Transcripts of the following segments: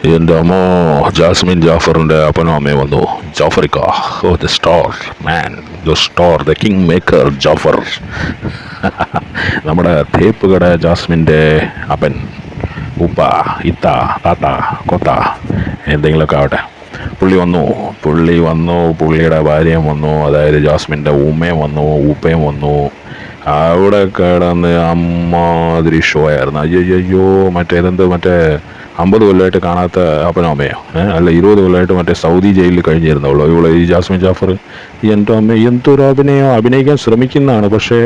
എൻ്റെ അമ്മോ, ജാസ്മിൻ ജാഫറിൻ്റെ അപ്പനും അമ്മയും വന്നു. ജാഫറിക്ക, oh the star man, the star, the king maker Jafar. നമ്മുടെ തേപ്പ് കട ജാസ്മിൻ്റെ അപ്പൻ, ഉപ്പ, ഇത്ത, താത്ത, കൊത്ത, എന്തെങ്കിലുമൊക്കെ ആവട്ടെ. പുള്ളി വന്നു, പുള്ളിയുടെ ഭാര്യയും വന്നു, അതായത് ജാസ്മിൻ്റെ ഉമ്മയും വന്നു, ഉപ്പയും വന്നു. അവിടെ കിടന്ന് അമ്മാതിരി ഷോ ആയിരുന്നു. അയ്യോ, മറ്റേ 50 കൊല്ലമായിട്ട് കാണാത്ത അപ്പനോ അമ്മയോ, അല്ല 20 കൊല്ലമായിട്ട് മറ്റേ സൗദി ജയിലിൽ കഴിഞ്ഞിരുന്നുള്ളൂ ഈ ജാസ്മിൻ ജാഫർ. എൻ്റെ അമ്മ എന്തൊരു അഭിനയിക്കാൻ ശ്രമിക്കുന്നതാണ്, പക്ഷേ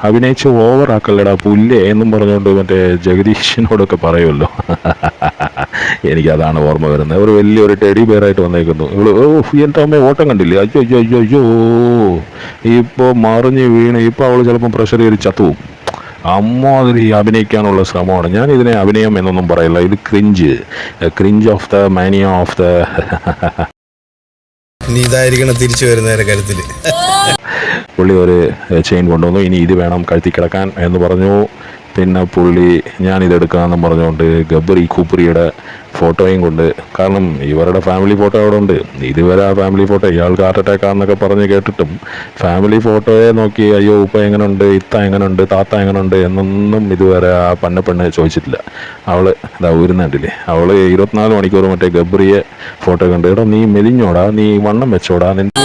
അഭിനയിച്ച് ഓവറാക്കല്ലടാ പുല്ലേ എന്നും പറഞ്ഞുകൊണ്ട് മറ്റേ ജഗദീഷിനോടൊക്കെ പറയുമല്ലോ. എനിക്കതാണ് ഓർമ്മ വരുന്നത്. ഒരു വലിയൊരു ടെഡി ബെയറായിട്ട് വന്നേക്കുന്നു ഇവള്. എൻ്റെ അമ്മ ഓട്ടം കണ്ടില്ലേ? അയ്യോ, ഇപ്പോൾ മറിഞ്ഞ് വീണ് ഇപ്പോൾ അവൾ ചിലപ്പം പ്രഷർ കയറി ചത്തുവും. അമ്മാതിരി അഭിനയിക്കാനുള്ള ശ്രമമാണ്. ഞാൻ ഇതിനെ അഭിനയം എന്നൊന്നും പറയില്ല, ഇത് cringe of the mania of the. ഇതായിരിക്കണം തിരിച്ചു വരുന്നതിന്റെ കരുത്തിൽ. പുള്ളി ഒരു ചെയിൻ കൊണ്ടുവന്നു, ഇനി ഇത് വേണം കഴുത്തി കിടക്കാൻ എന്ന് പറഞ്ഞു. പിന്നെ പുള്ളി ഞാനിതെടുക്കാമെന്ന് പറഞ്ഞുകൊണ്ട് ഗബ്ബറി കൂപ്പറിയുടെ ഫോട്ടോയും കൊണ്ട്, കാരണം ഇവരുടെ ഫാമിലി ഫോട്ടോ അവിടെ ഉണ്ട്. ഇതുവരെ ആ ഫാമിലി ഫോട്ടോ ഇയാൾക്ക് ഹാർട്ട് അറ്റാക്ക് ആണെന്നൊക്കെ പറഞ്ഞ് കേട്ടിട്ടും ഫാമിലി ഫോട്ടോയെ നോക്കി അയ്യോ ഉപ്പ എങ്ങനെയുണ്ട്, ഇത്ത എങ്ങനെയുണ്ട്, താത്ത എങ്ങനെയുണ്ട് എന്നൊന്നും ഇതുവരെ ആ പെണ്ണ് ചോദിച്ചിട്ടില്ല. അവള് ഇതാ ഊരുന്നുണ്ടില്ലേ, അവള് 24 മണിക്കൂർ മറ്റേ ഗബ്ബറിയെ ഫോട്ടോ കണ്ട്, എടാ നീ മെലിഞ്ഞോടാ, നീ വണ്ണം വെച്ചോടാ, നിന്റെ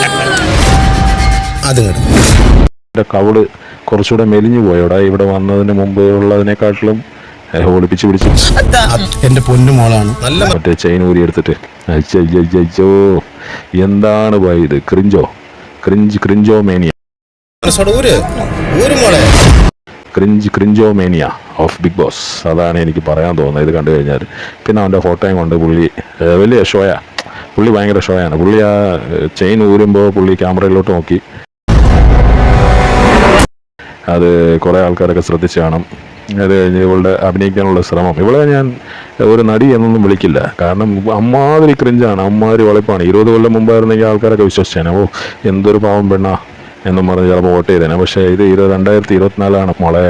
കവള് കുറച്ചുകൂടെ മെലിഞ്ഞു പോയോടാ, ഇവിടെ വന്നതിന് മുമ്പ് ഉള്ളതിനെക്കാട്ടിലും ഒളിപ്പിച്ച് പിടിച്ച് എന്റെ പൊന്നു മോളാണ് മറ്റേ ചെയിൻ ഊരി എടുത്തിട്ട്. അയ്യോ, എന്താണ് പോയി ഇത്? Cringeomania, cringeomania of Bigg Boss. അതാണ് എനിക്ക് പറയാൻ തോന്നുന്നത് ഇത് കണ്ടു കഴിഞ്ഞാൽ. പിന്നെ അവൻ്റെ ഫോട്ടോയും കൊണ്ട് പുള്ളി വലിയ ഷോയാ, പുള്ളി ഭയങ്കര ഷോയാണ്. പുള്ളി ആ ചെയിൻ ഊരുമ്പോൾ പുള്ളി ക്യാമറയിലോട്ട് നോക്കി. അത് കുറേ ആൾക്കാരൊക്കെ ശ്രദ്ധിച്ച് കാണും. അത് കഴിഞ്ഞ് ഇവളുടെ അഭിനയിക്കാനുള്ള ശ്രമം, ഇവളെ ഞാൻ ഒരു നടി എന്നൊന്നും വിളിക്കില്ല, കാരണം അമ്മാതിരി ക്രിഞ്ചാണ്, അമ്മാതിരി വളപ്പാണ്. 20 കൊല്ലം മുമ്പായിരുന്നെങ്കിൽ ആൾക്കാരൊക്കെ വിശ്വസിച്ചേനെ, ഓ എന്തൊരു പാവം പെണ്ണാ എന്നും പറഞ്ഞ് ചിലപ്പോൾ വോട്ട് ചെയ്തേനെ. പക്ഷേ ഇത് 2024 മോളെ,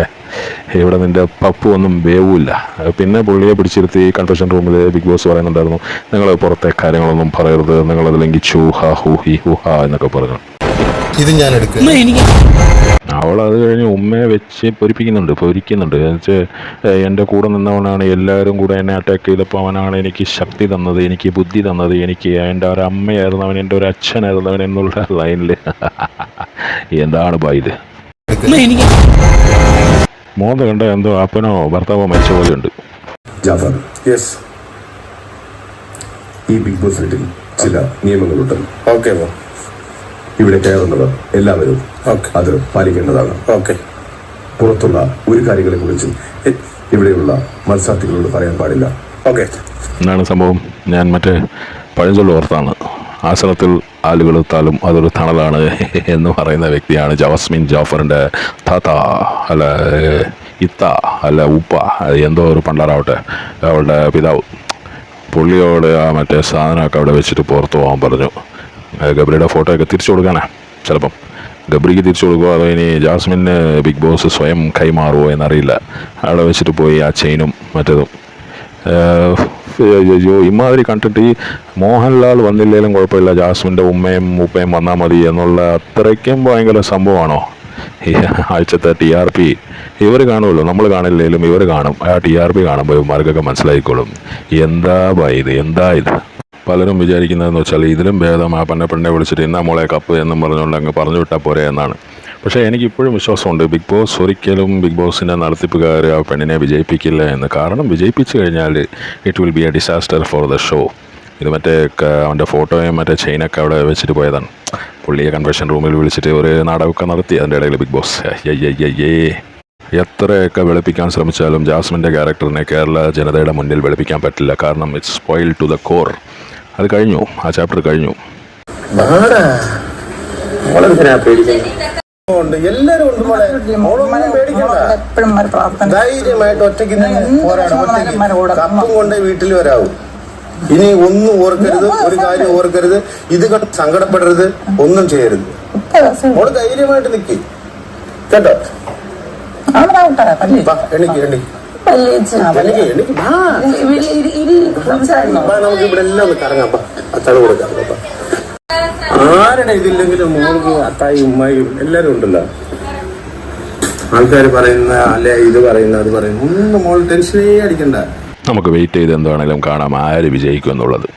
ഇവിടെ നിൻ്റെ പപ്പു ഒന്നും വേവില്ല. പിന്നെ പുള്ളിയെ പിടിച്ചിരുത്തി കൺഫെഷൻ റൂമിൽ ബിഗ് ബോസ് പറയുന്നുണ്ടായിരുന്നു, നിങ്ങൾ പുറത്തെ കാര്യങ്ങളൊന്നും പറയരുത്, നിങ്ങളത് ലംഘിച്ചു, ഹാ ഹൂ ഹി ഹൂ ഹാ എന്നൊക്കെ പറഞ്ഞു. ഇത് ഞാൻ എടുക്കും. അവൾ അത് കഴിഞ്ഞ് ഉമ്മയെ വെച്ച് പൊരിക്കുന്നുണ്ട്. എൻ്റെ കൂടെ നിന്നവനാണ്, എല്ലാവരും കൂടെ എന്നെ അറ്റാക്ക് ചെയ്തപ്പോൾ അവനാണ് എനിക്ക് ശക്തി തന്നത്, എനിക്ക് ബുദ്ധി തന്നത്, എനിക്ക് എൻ്റെ ഒരു അമ്മയായിരുന്നവൻ, എൻ്റെ ഒരു അച്ഛനായിരുന്നവൻ എന്നുള്ള ലൈനിൽ. എന്താണ് ഇത്? മോന്ത കണ്ട എന്തോ അപ്പനോ ഭർത്താവോ മരിച്ച പോലെയുണ്ട്. ജാഫർ, യെസ്, ഈ ബിഗ് ബോസ് വീട്ടിൽ ചില നിയമങ്ങളുണ്ട്. ഓക്കെ, ഇവിടെ കയറുന്നവർ എല്ലാവരും അത് പാലിക്കേണ്ടതാണ്. പുറത്തുള്ള ഒരു കാര്യങ്ങളെ കുറിച്ചും ഇവിടെയുള്ള മത്സരാർത്ഥികളോട് പറയാൻ പാടില്ല. എന്നാണ് സംഭവം. ഞാൻ മറ്റേ പഴഞ്ചൊല്ല് ഓർത്താണ്, ആസനത്തിൽ ആലുകൾ എത്താലും അതൊരു തണലാണ് എന്ന് പറയുന്ന വ്യക്തിയാണ് ജാസ്മിൻ ജാഫറിൻ്റെ താത്ത, അല്ല ഇത്ത, അല്ല ഉപ്പ, എന്തോ ഒരു പണ്ടാറാവട്ടെ, അവളുടെ പിതാവ്. പുള്ളിയോട് ആ മറ്റേ സാധനമൊക്കെ അവിടെ വെച്ചിട്ട് പുറത്തു പോകാൻ പറഞ്ഞു. ഗബ്രിയുടെ ഫോട്ടോയൊക്കെ തിരിച്ചു കൊടുക്കാനാ, ചിലപ്പം ഗബ്രിക്ക് തിരിച്ചു കൊടുക്കുമോ അതോ ഇനി ജാസ്മിന് ബിഗ് ബോസ് സ്വയം കൈമാറുമോ എന്നറിയില്ല. അവിടെ വെച്ചിട്ട് പോയി ആ ചെയിനും മറ്റേതും. അയ്യോ, ഇമാതിരി കണ്ടിട്ട് ഈ മോഹൻലാൽ വന്നില്ലെങ്കിലും കുഴപ്പമില്ല, ജാസ്മിൻ്റെ ഉമ്മയും ഉപ്പയും വന്നാൽ മതി എന്നുള്ള അത്രയ്ക്കും ഭയങ്കര സംഭവമാണോ? ഈ ആഴ്ചത്തെ TRP ഇവർ കാണുമല്ലോ, നമ്മൾ കാണില്ലെങ്കിലും ഇവർ കാണും. ആ TRP കാണുമ്പോൾ ഇവന്മാർക്കൊക്കെ മനസ്സിലായിക്കോളും എന്താ ഇത്. പലരും വിചാരിക്കുന്നതെന്ന് വെച്ചാൽ ഇതിലും ഭേദം ആ പെണ്ണെ വിളിച്ചിട്ട് ഇന്നാ മോളെ കപ്പ് എന്നും പറഞ്ഞുകൊണ്ട് അങ്ങ് പറഞ്ഞു വിട്ടാൽ പോരെ എന്നാണ്. പക്ഷേ എനിക്കിപ്പോഴും വിശ്വാസമുണ്ട്, ബിഗ് ബോസ് ഒരിക്കലും ബിഗ് ബോസിൻ്റെ നടത്തിപ്പുകാർ ആ പെണ്ണിനെ വിജയിപ്പിക്കില്ല എന്ന്. കാരണം വിജയിപ്പിച്ചു കഴിഞ്ഞാൽ it will be A disaster for the show. ഇത് മറ്റേ അവൻ്റെ ഫോട്ടോയും മറ്റേ ചെയിനൊക്കെ അവിടെ വെച്ചിട്ട് പോയതാണ്. പുള്ളിയെ കൺവെൻഷൻ റൂമിൽ വിളിച്ചിട്ട് ഒരു നാടകമൊക്കെ നടത്തി. അതിൻ്റെ ഇടയിൽ ബിഗ് ബോസ് എത്രയൊക്കെ വെളുപ്പിക്കാൻ ശ്രമിച്ചാലും ജാസ്മിൻ്റെ ക്യാരക്ടറിനെ കേരള ജനതയുടെ മുന്നിൽ വെളുപ്പിക്കാൻ പറ്റില്ല. കാരണം it's spoil to the core. അത് കഴിഞ്ഞു, ആ ചാപ്റ്റർ കഴിഞ്ഞു. വീട്ടിൽ വരാവൂ. ഇനി ഒന്നും ഓർക്കരുത്, ഒരു കാര്യം ഓർക്കരുത്, ഇത് കണ്ട് സങ്കടപ്പെടരുത്, ഒന്നും ചെയ്യരുത്. മോള് ധൈര്യമായിട്ട് നിൽക്കി കേട്ടോ. എണിക്ക് എനിക്ക് നമുക്ക് ഇവിടെ എല്ലാം ഒന്ന് കറങ്ങാം അത്താഴം കൊടുക്കാം ആരുടെ ഇതില്ലെങ്കിലും മോൾക്ക് അത്തായി ഉമ്മായും എല്ലാരും ഉണ്ടല്ലോ ആൾക്കാർ പറയുന്ന അല്ലെ ഇത് പറയുന്ന അത് പറയുന്ന ഒന്നും മോൾ ടെൻഷനേ അടിക്കണ്ട നമുക്ക് വെയിറ്റ് ചെയ്ത് എന്താണെങ്കിലും കാണാം ആര് വിജയിക്കും എന്നുള്ളത്.